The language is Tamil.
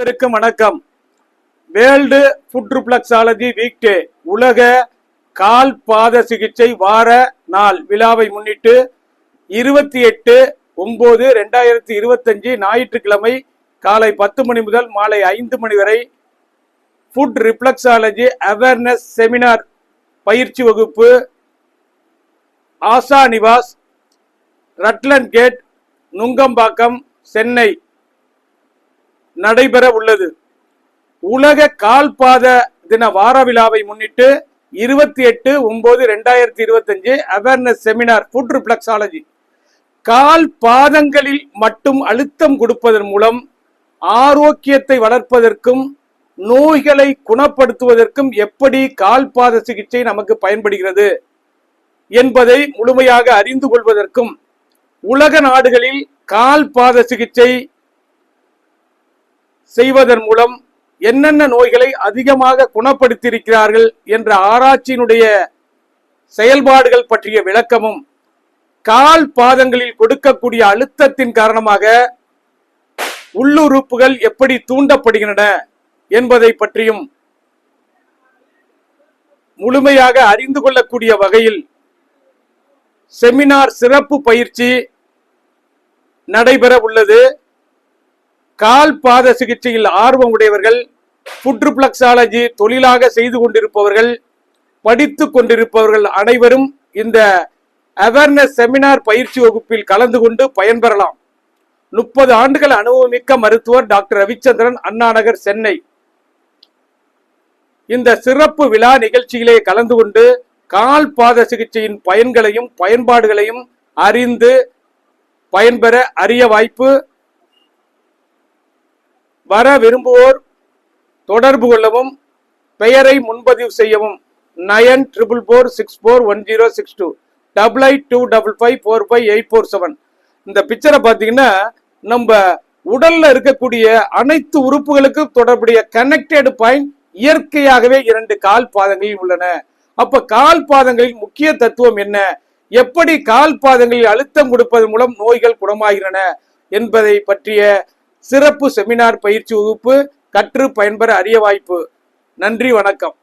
அனைவருக்கும் வணக்கம். World food reflexology week day உலக கால் பாத சிகிச்சை வார நாள் விழாவை முன்னிட்டு 28/9/2025 ஞாயிற்றுக்கிழமை காலை 10 மணி முதல் மாலை 5 மணி வரை ஃபுட் ரிஃப்ளெக்ஸாலஜி அவேர்னஸ் செமினார் பயிற்சி வகுப்பு ஆசா நிவாஸ், ரட்லண்ட் கேட், நுங்கம்பாக்கம், சென்னை நடைபெற உள்ளது. உலக கால்பாத தின வார விழாவை முன்னிட்டு 28/9/2025 அவேர்னஸ் செமினார் ஃபுட் ரிஃப்ளெக்ஸாலஜி. கால் பாதங்களில் மட்டும் அழுத்தம் கொடுப்பதன் மூலம் ஆரோக்கியத்தை வளர்ப்பதற்கும் நோய்களை குணப்படுத்துவதற்கும் எப்படி கால்பாத சிகிச்சை நமக்கு பயன்படுகிறது என்பதை முழுமையாக அறிந்து கொள்வதற்கும் உலக நாடுகளில் கால்பாத சிகிச்சை செய்வதன் மூலம் என்னென்ன நோய்களை அதிகமாக குணப்படுத்தியிருக்கிறார்கள் என்ற ஆராய்ச்சியினுடைய செயல்பாடுகள் பற்றிய விளக்கமும், கால் பாதங்களில் கொடுக்கக்கூடிய அழுத்தத்தின் காரணமாக உள்ளுறுப்புகள் எப்படி தூண்டப்படுகின்றன என்பதை பற்றியும் முழுமையாக அறிந்து கொள்ளக்கூடிய வகையில் செமினார் சிறப்பு பயிற்சி நடைபெற உள்ளது. கால் பாத சிகிச்சையில் ஆர்வம் உடையவர்கள், ஃபுட் ரிஃப்ளெக்ஸாலஜி தொழிலாக செய்து கொண்டிருப்பவர்கள், படித்து கொண்டிருப்பவர்கள் அனைவரும் இந்த அவேர்னஸ் செமினார் பயிற்சி வகுப்பில் கலந்து கொண்டு பயன்பெறலாம். 30 ஆண்டுகள் அனுபவமிக்க மருத்துவர் டாக்டர் ரவிச்சந்திரன், அண்ணா நகர், சென்னை. இந்த சிறப்பு விழா நிகழ்ச்சியிலே கலந்து கொண்டு கால் பாத சிகிச்சையின் பயன்களையும் பயன்பாடுகளையும் அறிந்து பயன்பெற அரிய வாய்ப்பு. வர விரும்புவோர் தொடர்பு கொள்ளவும், பெயரை முன்பதிவு செய்யவும். 9444641062 8825545847. இந்த பிக்சரை பார்த்தீங்கன்னா நம்ம உடல்ல இருக்கக்கூடிய அனைத்து உறுப்புகளுக்கும் தொடர்புடைய கனெக்டட் பாயிண்ட் இயற்கையாகவே 2 கால் பாதங்களில் உள்ளன. அப்ப கால் பாதங்களில் முக்கிய தத்துவம் என்ன, எப்படி கால் பாதங்களில் அழுத்தம் கொடுப்பதன் மூலம் நோய்கள் குணமாகின்றன என்பதை பற்றிய சிறப்பு செமினார் பயிற்சி வகுப்பு கற்று பயன்பெற அரிய வாய்ப்பு. நன்றி, வணக்கம்.